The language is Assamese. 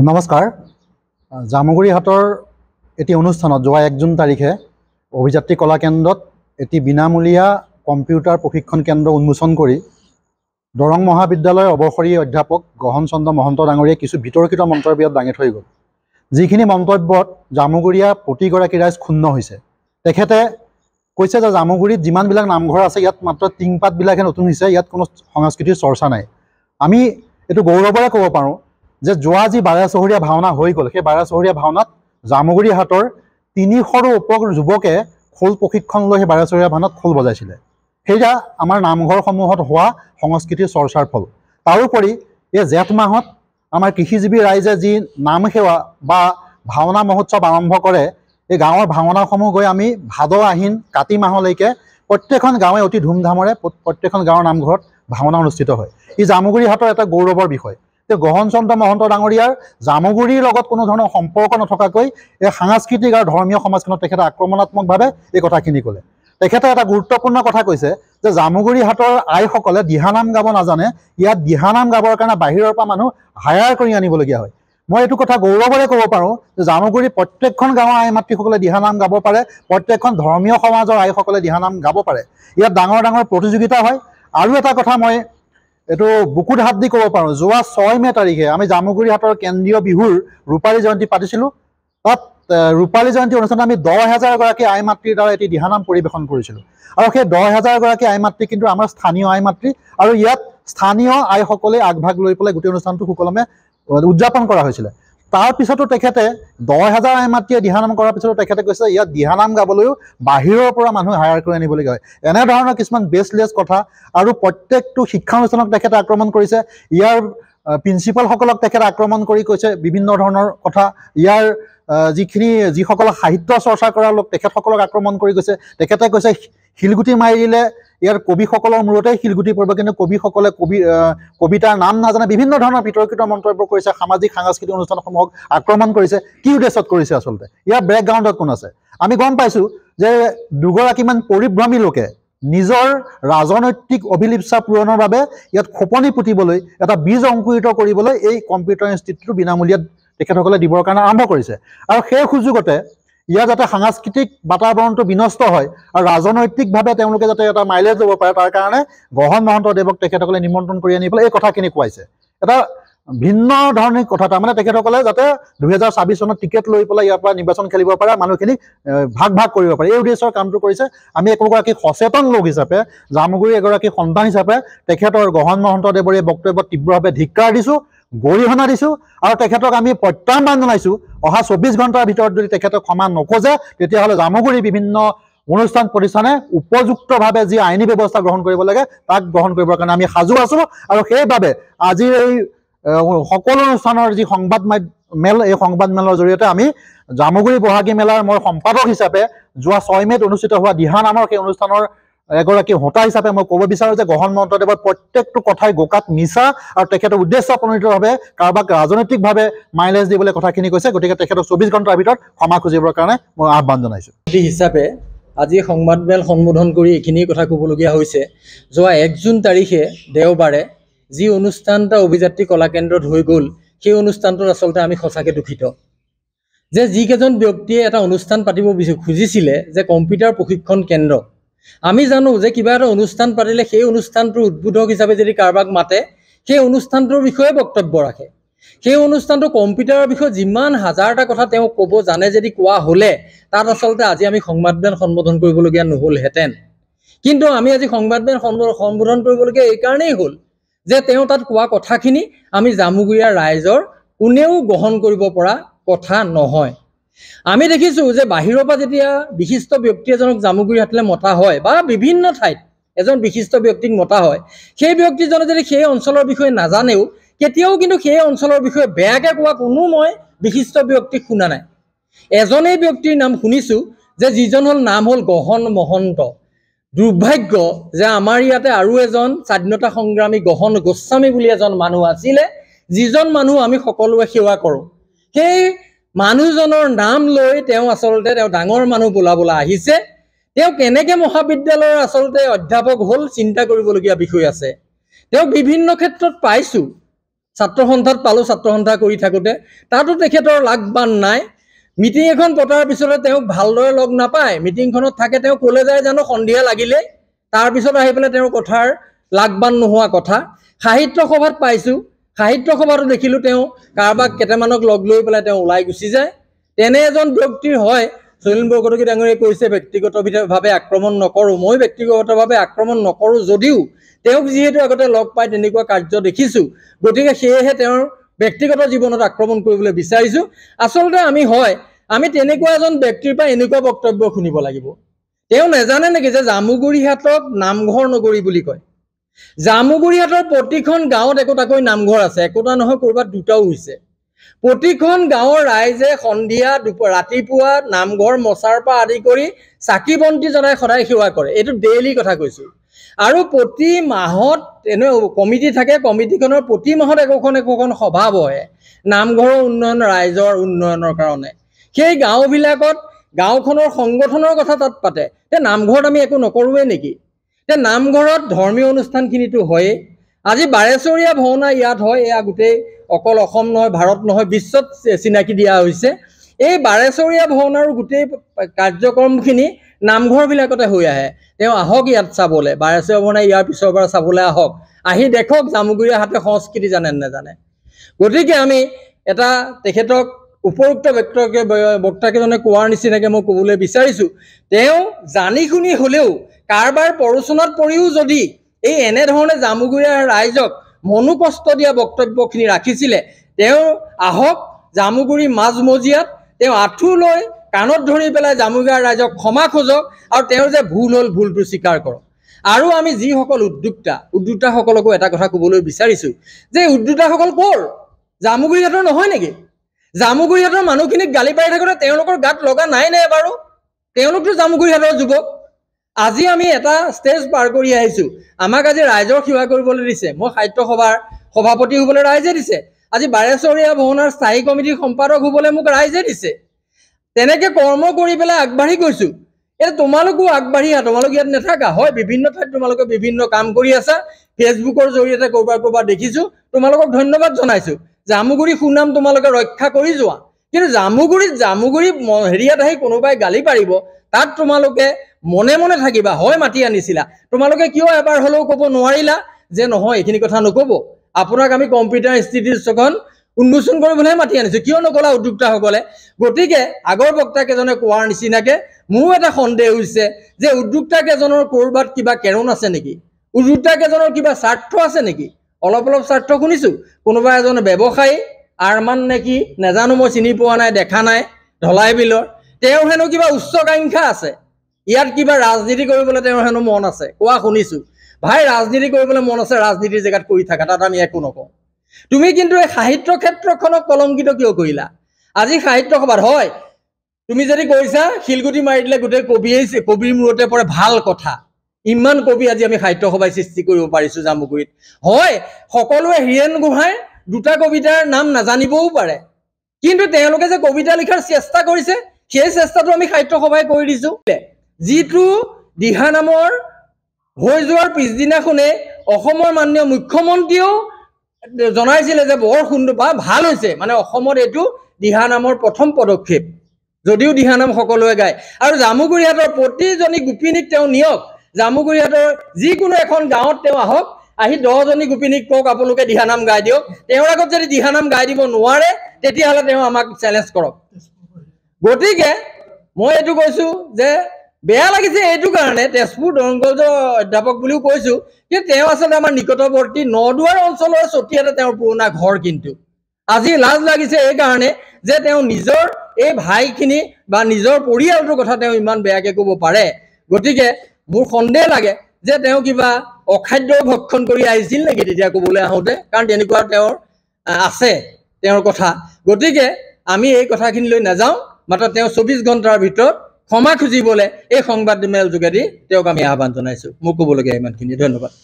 নমস্কাৰ। জামুগুৰি হাটৰ এটি অনুষ্ঠানত যোৱা 1 জুন তাৰিখে অভিযাত্ৰী কলা কেন্দ্ৰত এটি বিনামূলীয়া কম্পিউটাৰ প্ৰশিক্ষণ কেন্দ্ৰ উন্মোচন কৰি দৰং মহাবিদ্যালয়ৰ অৱসৰী অধ্যাপক গহন চন্দ্ৰ মহন্ত ডাঙৰীয়াই কিছু বিতৰ্কিত মন্তব্য দাঙি থৈ গ'ল। যিখিনি মন্তব্যত জামুগুৰিয়া প্ৰতিগৰাকী ৰাইজ ক্ষুণ্ণ হৈছে। তেখেতে কৈছে যে জামুগুৰিত যিমানবিলাক নামঘৰ আছে ইয়াত মাত্ৰ টিংপাতবিলাকহে নতুন হৈছে, ইয়াত কোনো সংস্কৃতিৰ চৰ্চা নাই। আমি এইটো গৌৰৱেৰে ক'ব পাৰোঁ যে যোৱা যি 12 চহৰীয়া ভাওনা হৈ গ'ল, সেই 12 চহৰীয়া ভাওনাত জামুগুৰি হাটৰ 300ৰো ওপৰ যুৱকে খোল প্ৰশিক্ষণ লৈ সেই 12 চহৰীয়া ভাওনাত খোল বজাইছিলে। সেয়া আমাৰ নামঘৰসমূহত হোৱা সংস্কৃতিৰ চৰ্চাৰ ফল। তাৰোপৰি এই জেঠ মাহত আমাৰ কৃষিজীৱী ৰাইজে যি নাম সেৱা বা ভাওনা মহোৎসৱ আৰম্ভ কৰে, এই গাঁৱৰ ভাওনাসমূহ গৈ আমি ভাদ আহিন কাতি মাহলৈকে প্ৰত্যেকখন গাঁৱে অতি ধুমধামেৰে প্ৰত্যেকখন গাঁৱৰ নামঘৰত ভাওনা অনুষ্ঠিত হয়। ই জামুগুৰি হাটৰ এটা গৌৰৱৰ বিষয়। গহন চন্দ্ৰ মহন্ত ডাঙৰীয়াৰ জামুগুৰিৰ লগত কোনো ধৰণৰ সম্পৰ্ক নথকাকৈ এই সাংস্কৃতিক আৰু ধৰ্মীয় সমাজখনত তেখেতে আক্ৰমণাত্মকভাৱে এই কথাখিনি ক'লে। তেখেতে এটা গুৰুত্বপূৰ্ণ কথা কৈছে যে জামুগুৰি হাটৰ আইসকলে দিহানাম গাব নাজানে, ইয়াত দিহানাম গাবৰ কাৰণে বাহিৰৰ পৰা মানুহ হায়াৰ কৰি আনিবলগীয়া হয়। মই এইটো কথা গৌৰৱেৰে ক'ব পাৰোঁ যে জামুগুৰি প্ৰত্যেকখন গাঁৱৰ আই মাতৃসকলে দিহানাম গাব পাৰে, প্ৰত্যেকখন ধৰ্মীয় সমাজৰ আইসকলে দিহানাম গাব পাৰে। ইয়াত ডাঙৰ ডাঙৰ প্ৰতিযোগিতা হয়। আৰু এটা কথা মই এইটো বুকুত হাত দি ক'ব পাৰোঁ, যোৱা 6 মে তাৰিখে আমি জামুগুৰি হাটৰ কেন্দ্ৰীয় বিহুৰ ৰূপালী জয়ন্তী পাতিছিলোঁ। তাত ৰূপালী জয়ন্তী অনুষ্ঠানত আমি 10,000 গৰাকী আই মাতৃৰ দ্বাৰা এটি দিহানাম পৰিৱেশন কৰিছিলোঁ। আৰু সেই 10,000 গৰাকী আই মাতৃ কিন্তু আমাৰ স্থানীয় আই মাতৃ, আৰু ইয়াত স্থানীয় আইসকলে আগভাগ লৈ পেলাই গোটেই অনুষ্ঠানটো সুকলমে উদযাপন কৰা হৈছিলে। তাৰপিছতো তেখেতে 10,000 আই মাতৃয়ে দিহানাম কৰাৰ পিছতো তেখেতে কৈছে ইয়াত দিহানাম গাবলৈও বাহিৰৰ পৰা মানুহ হায়াৰ কৰি আনিবলগীয়া হয়। এনেধৰণৰ কিছুমান বেছলেছ কথা। আৰু প্ৰত্যেকটো শিক্ষানুষ্ঠানক তেখেতে আক্ৰমণ কৰিছে। ইয়াৰ প্ৰিন্সিপালসকলক তেখেতে আক্ৰমণ কৰি কৈছে বিভিন্ন ধৰণৰ কথা। ইয়াৰ যিসকল সাহিত্য চৰ্চা কৰা লোক তেখেতসকলক আক্ৰমণ কৰি গৈছে। তেখেতে কৈছে শিলগুটি মাৰি দিলে ইয়াৰ কবিসকলৰ মূৰতেই শিলগুটি পৰিব, কিন্তু কবিসকলে কবিতাৰ নাম নাজানে। বিভিন্ন ধৰণৰ বিতৰ্কিত মন্তব্য কৰিছে, সামাজিক সাংস্কৃতিক অনুষ্ঠানসমূহক আক্ৰমণ কৰিছে। কি উদ্দেশ্যত কৰিছে আচলতে? ইয়াৰ বেকগ্ৰাউণ্ডত কোন আছে? আমি গম পাইছোঁ যে দুগৰাকীমান পৰিভ্ৰমী লোকে নিজৰ ৰাজনৈতিক অভিলিপ্সা পূৰণৰ বাবে ইয়াত খোপনি পুতিবলৈ, এটা বীজ অংকুৰিত কৰিবলৈ এই কম্পিউটাৰ ইনষ্টিটিউটটো বিনামূলীয়াত তেখেতসকলে দিবৰ কাৰণে আৰম্ভ কৰিছে। আৰু সেই সুযোগতে ইয়াৰ যাতে সাংস্কৃতিক বাতাবৰণটো বিনষ্ট হয় আৰু ৰাজনৈতিকভাৱে তেওঁলোকে যাতে এটা মাইলেজ ল'ব পাৰে, তাৰ কাৰণে গহন মহন্তদেৱক তেখেতসকলে নিমন্ত্ৰণ কৰি আনি পেলাই এই কথাখিনি কোৱাইছে। এটা ভিন্ন ধৰণৰ কথা। তাৰমানে তেখেতসকলে যাতে 2026 চনত টিকেট লৈ পেলাই ইয়াৰ পৰা নিৰ্বাচন খেলিব পাৰে, মানুহখিনি ভাগ ভাগ কৰিব পাৰে, এই উদ্দেশ্যৰ কামটো কৰিছে। আমি একোগৰাকী সচেতন লোক হিচাপে, জামুগুৰি এগৰাকী সন্তান হিচাপে তেখেতৰ গহন মহন্তদেৱৰ এই বক্তব্যত তীব্ৰভাৱে ধিক্কাৰ দিছোঁ, গৰিহণা দিছোঁ। আৰু তেখেতক আমি প্ৰত্যাহ্বান জনাইছোঁ, অহা 24 ঘণ্টাৰ ভিতৰত যদি তেখেতক ক্ষমা নখোজে তেতিয়াহ'লে জামুগুৰি বিভিন্ন অনুষ্ঠান প্ৰতিষ্ঠানে উপযুক্তভাৱে যি আইনী ব্যৱস্থা গ্ৰহণ কৰিব লাগে তাক গ্ৰহণ কৰিবৰ কাৰণে আমি সাজু আছোঁ। আৰু সেইবাবে আজিৰ এই সকলো অনুষ্ঠানৰ যি সংবাদ মেল, এই সংবাদ মেলৰ জৰিয়তে আমি জামুগুৰি বহাগী মেলাৰ মই সম্পাদক হিচাপে যোৱা 6 মেত অনুষ্ঠিত হোৱা দিহানামৰ সেই অনুষ্ঠানৰ এগৰাকী হোতা হিচাপে মই ক'ব বিচাৰোঁ যে গহন মহন্তদেৱৰ প্ৰত্যেকটো কথাই গোকাত মিছা, আৰু তেখেতে উদ্দেশ্য প্ৰণোদিতভাৱে কাৰোবাক ৰাজনৈতিকভাৱে মাইলেজ দিবলৈ কথাখিনি কৈছে। গতিকে তেখেতক 24 ঘণ্টাৰ ভিতৰত ক্ষমা খুজিবৰ কাৰণে মই আহ্বান জনাইছোঁ। হিচাপে আজি সংবাদমেল সম্বোধন কৰি এইখিনি কথা ক'বলগীয়া হৈছে। যোৱা 1 জুন তাৰিখে দেওবাৰে যি অনুষ্ঠান এটা অভিযাত্ৰী কলা কেন্দ্ৰত হৈ গ'ল, সেই অনুষ্ঠানটোত আচলতে আমি সঁচাকৈ দুখিত যে যিকেইজন ব্যক্তিয়ে এটা অনুষ্ঠান পাতিব খুজিছিলে যে কম্পিউটাৰ প্ৰশিক্ষণ কেন্দ্ৰ, আমি জানো যে কিবা এটা অনুষ্ঠান পাতিলে সেই অনুষ্ঠানটোৰ উদ্বোধক হিচাপে যদি কাৰোবাক মাতে, সেই অনুষ্ঠানটোৰ বিষয়ে বক্তব্য ৰাখে। সেই অনুষ্ঠানটো কম্পিউটাৰৰ বিষয়ে যিমান হাজাৰটা কথা তেওঁ ক'ব জানে যদি কোৱা হ'লে তাত আচলতে আজি আমি সংবাদমেল সম্বোধন কৰিবলগীয়া নহ'লহেঁতেন। কিন্তু আমি আজি সংবাদমেল সম্বোধন কৰিবলগীয়া এইকাৰণেই হ'ল যে তেওঁ তাত কোৱা কথাখিনি আমি জামুগুৰিয়াৰ ৰাইজৰ কোনেও গ্ৰহণ কৰিব পৰা কথা নহয়। আমি দেখিছোঁ যে বাহিৰৰ পৰা যেতিয়া বিশিষ্ট ব্যক্তি এজনক জামুগুৰি হাটলৈ মতা হয় বা বিভিন্ন ঠাইত এজন বিশিষ্ট ব্যক্তিক মতা হয়, সেই ব্যক্তিজনে যদি সেই অঞ্চলৰ বিষয়ে নাজানেও কেতিয়াও কিন্তু সেই অঞ্চলৰ বিষয়ে বেয়াকৈ কোৱা কোনো মই বিশিষ্ট ব্যক্তিক শুনা নাই। এজনেই ব্যক্তিৰ নাম শুনিছোঁ যে যিজন নাম হ'ল গহন মহন্ত। দুৰ্ভাগ্য যে আমাৰ ইয়াতে আৰু এজন স্বাধীনতা সংগ্ৰামী গহন গোস্বামী বুলি এজন মানুহ আছিলে, যিজন মানুহ আমি সকলোৱে সেৱা কৰোঁ। সেই মানুহজনৰ নাম লৈ তেওঁ আচলতে ডাঙৰ মানুহ বোলাবলৈ আহিছে। তেওঁ কেনেকৈ মহাবিদ্যালয়ৰ আচলতে অধ্যাপক হ'ল চিন্তা কৰিবলগীয়া বিষয় আছে। তেওঁ বিভিন্ন ক্ষেত্ৰত পাইছোঁ ছাত্ৰ সন্থাত পালোঁ, ছাত্ৰ সন্থা কৰি থাকোঁতে তাতো তেখেতৰ লাগবান নাই। মিটিং এখন পতাৰ পিছতে তেওঁক ভালদৰে লগ নাপায়। মিটিংখনত থাকে, তেওঁ ক'লে যায় জানো সন্ধিয়া লাগিলে, তাৰপিছত আহি পেলাই তেওঁৰ কথাৰ লাগবান নোহোৱা কথা। সাহিত্য সভাত পাইছোঁ, সাহিত্য সভাতো দেখিলোঁ তেওঁ কাৰোবাক কেইটামানক লগ লৈ পেলাই তেওঁ ওলাই গুচি যায়। তেনে এজন ব্যক্তিৰ হয় চলিল বৰকটকী ডাঙৰীয়াই কৈছে ব্যক্তিগতভাৱে আক্ৰমণ নকৰোঁ। মই ব্যক্তিগতভাৱে আক্ৰমণ নকৰোঁ যদিও তেওঁক যিহেতু আগতে লগ পাই তেনেকুৱা কাৰ্য দেখিছোঁ, গতিকে সেয়েহে তেওঁৰ ব্যক্তিগত জীৱনত আক্ৰমণ কৰিবলৈ বিচাৰিছোঁ। আচলতে আমি তেনেকুৱা এজন ব্যক্তিৰ পৰা এনেকুৱা বক্তব্য শুনিব লাগিব। তেওঁ নেজানে নেকি যে জামুগুৰিহাটক নামঘৰ নগৰী বুলি কয়? জামুগুৰিহাটৰ প্ৰতিখন গাঁৱত একোটাকৈ নামঘৰ আছে, একোটা নহয় ক'ৰবাত দুটাও হৈছে। প্ৰতিখন গাঁৱৰ ৰাইজে সন্ধিয়া ৰাতিপুৱা নামঘৰ মচাৰ পৰা আদি কৰি চাকি বন্তি জ্বলাই সদায় সেৱা কৰে। এইটো ডেইলি কথা কৈছোঁ। আৰু প্ৰতি মাহত এনে কমিটি থাকে, কমিটিখনৰ প্ৰতি মাহত একোখন সভা বহে নামঘৰৰ উন্নয়ন, ৰাইজৰ উন্নয়নৰ কাৰণে। সেই গাঁওবিলাকত গাঁওখনৰ সংগঠনৰ কথা তাত পাতে। নামঘৰত আমি একো নকৰোঁৱে নেকি? নামঘৰত ধৰ্মীয় অনুষ্ঠানখিনিতো হয়েই। আজি বাৰেচৰীয়া ভাওনা ইয়াত হয়, এয়া গোটেই অকল অসম নহয়, ভাৰত নহয়, বিশ্বত চিনাকি দিয়া হৈছে। এই বাৰেচৰীয়া ভাওনাৰ গোটেই কাৰ্যক্ৰমখিনি নামঘৰবিলাকতে হৈ আহে। তেওঁ আহক ইয়াত চাবলৈ, বাৰেচৰীয়া ভাওনা ইয়াৰ পিছৰবাৰ চাবলৈ আহক, আহি দেখক জামুগুৰিহাটে সংস্কৃতি জানে নেজানে। গতিকে আমি এটা তেখেতক উপৰোক্ত বক্তাকেইজনে কোৱাৰ নিচিনাকৈ মই ক'বলৈ বিচাৰিছোঁ, তেওঁ জানি শুনি হ'লেও কাৰোবাৰ প্ৰৰোচনাত পৰিও যদি এই এনেধৰণে জামুগুৰিয়াৰ ৰাইজক মনোকষ্ট দিয়া বক্তব্যখিনি ৰাখিছিলে, তেওঁ আহক জামুগুৰি মাজমজিয়াত তেওঁ আঁঠু লৈ কাণত ধৰি পেলাই জামুগুৰিয়াৰ ৰাইজক ক্ষমা খোজক আৰু তেওঁৰ যে ভুল হ'ল ভুলটো স্বীকাৰ কৰক। আৰু আমি যিসকল উদ্যোক্তাসকলকো এটা কথা ক'বলৈ বিচাৰিছোঁ যে উদ্যোক্তাসকল ক'ৰ? জামুগুৰিহাটৰ নহয় নেকি? জামুগুৰিহাটৰ মানুহখিনিক গালি পাৰি থাকোঁতে তেওঁলোকৰ গাত লগা নাই নে বাৰু? তেওঁলোকতো জামুগুৰিহাটৰ যুৱক। আজি আমি এটা ষ্টেজ পাৰ কৰি আহিছোঁ, আমাক আজি ৰাইজৰ সেৱা কৰিবলৈ দিছে। মই সাহিত্য সভাৰ সভাপতি হ'বলৈ ৰাইজে দিছে। আজি বাৰেচৰীয়া ভাওনাৰ স্থায়ী কমিটিৰ সম্পাদক হ'বলৈ মোক ৰাইজে দিছে। তেনেকৈ কৰ্ম কৰি পেলাই আগবাঢ়ি গৈছোঁ। এতিয়া তোমালোকো আগবাঢ়ি আহা, তোমালোক ইয়াত নাথাকা হয়, বিভিন্ন ঠাইত তোমালোকে বিভিন্ন কাম কৰি আছা। ফেচবুকৰ জৰিয়তে ক'ৰবাত দেখিছোঁ, তোমালোকক ধন্যবাদ জনাইছোঁ। জামুগুৰি সুনাম তোমালোকে ৰক্ষা কৰি যোৱা। কিন্তু জামুগুৰি হেৰিয়াত আহি কোনোবাই গালি পাৰিব, তাত তোমালোকে মনে মনে থাকিবা। হয় মাতি আনিছিলা, তোমালোকে কিয় এবাৰ হ'লেও ক'ব নোৱাৰিলা যে নহয় এইখিনি কথা নক'ব, আপোনাক আমি কম্পিউটাৰ ইনষ্টিটিউটখন উন্মোচন কৰিবলৈহে মাতি আনিছোঁ, কিয় নক'লা উদ্যোক্তাসকলে? গতিকে আগৰ বক্তাকেইজনে কোৱাৰ নিচিনাকৈ মোৰো এটা সন্দেহ হৈছে যে উদ্যোক্তাকেইজনৰ ক'ৰবাত কিবা কেৰুণ আছে নেকি? উদ্যোক্তাকেইজনৰ কিবা স্বাৰ্থ আছে নেকি? অলপ স্বাৰ্থ শুনিছোঁ। কোনোবা এজন ব্যৱসায়ী আৰমান নেকি নেজানো, মই চিনি পোৱা নাই, দেখা নাই, ধলাই বিলৰ। তেওঁৰ হেনো কিবা উচ্চাকাংক্ষা আছে, ইয়াত কিবা ৰাজনীতি কৰিবলৈ তেওঁৰ হেনো মন আছে, কোৱা শুনিছোঁ। ভাই, ৰাজনীতি কৰিবলৈ মন আছে, ৰাজনীতিৰ জেগাত কৰি থাকা, তাত আমি একো নকওঁ। তুমি কিন্তু এই সাহিত্য ক্ষেত্ৰখনক কলংকিত কিয় কৰিলা? আজি সাহিত্য সভাত হয় তুমি যদি কৈছা শিলগুটি মাৰি দিলে গোটেই কবিৰ মূৰতে পৰে, ভাল কথা। ইমান কবি আজি আমি সাহিত্য সভাই সৃষ্টি কৰিব পাৰিছোঁ জামুগুৰিত। হয়, সকলোৱে হীৰেণ গোহাঁইৰ দুটা কবিতাৰ নাম নাজানিবও পাৰে, কিন্তু তেওঁলোকে যে কবিতা লিখাৰ চেষ্টা কৰিছে, সেই চেষ্টাটো আমি সাহিত্য সভাই কৰি দিছোঁ। যিটো দিহানামৰ হৈ যোৱাৰ পিছদিনাখনে অসমৰ মাননীয় মুখ্যমন্ত্ৰীয়েও জনাইছিলে যে বৰ সুন্দৰ বা ভাল হৈছে, মানে অসমত এইটো দিহানামৰ প্ৰথম পদক্ষেপ, যদিও দিহানাম সকলোৱে গায়। আৰু জামুগুৰিহাটৰ প্ৰতিজনী গোপিনীক তেওঁ নিয়ক, জামুগুৰিহাটৰ যিকোনো এখন গাঁৱত তেওঁ আহক, আহি 10জনী গোপিনীক কওক আপোনালোকে দিহানাম গাই দিয়ক। তেওঁৰ আগত যদি দিহানাম গাই দিব নোৱাৰে, তেতিয়াহ'লে তেওঁ আমাক চেলেঞ্জ কৰক। গতিকে মই এইটো কৈছোঁ যে বেয়া লাগিছে এইটো কাৰণে, তেজপুৰ দৰংগজৰ অধ্যাপক বুলিও কৈছোঁ, কিন্তু তেওঁ আচলতে আমাৰ নিকটৱৰ্তী নদুৱাৰ অঞ্চলৰ চতিয়াতে তেওঁৰ পুৰণা ঘৰ। কিন্তু আজি লাজ লাগিছে এইকাৰণে যে তেওঁ নিজৰ এই ভাইখিনি বা নিজৰ পৰিয়ালটোৰ কথা তেওঁ ইমান বেয়াকৈ ক'ব পাৰে। গতিকে মোৰ সন্দেহ লাগে যে তেওঁ কিবা অখাদ্য ভক্ষণ কৰি আহিছিল নেকি তেতিয়া ক'বলৈ আহোঁতে, কাৰণ তেনেকুৱা তেওঁৰ আছে তেওঁৰ কথা। গতিকে আমি এই কথাখিনি লৈ নাযাওঁ, মাত্ৰ তেওঁ 24 ঘণ্টাৰ ভিতৰত ক্ষমা খুজিবলৈ এই সংবাদ মেল যোগেদি তেওঁক আমি আহ্বান জনাইছোঁ। মোক ক'বলগীয়া ইমানখিনি, ধন্যবাদ।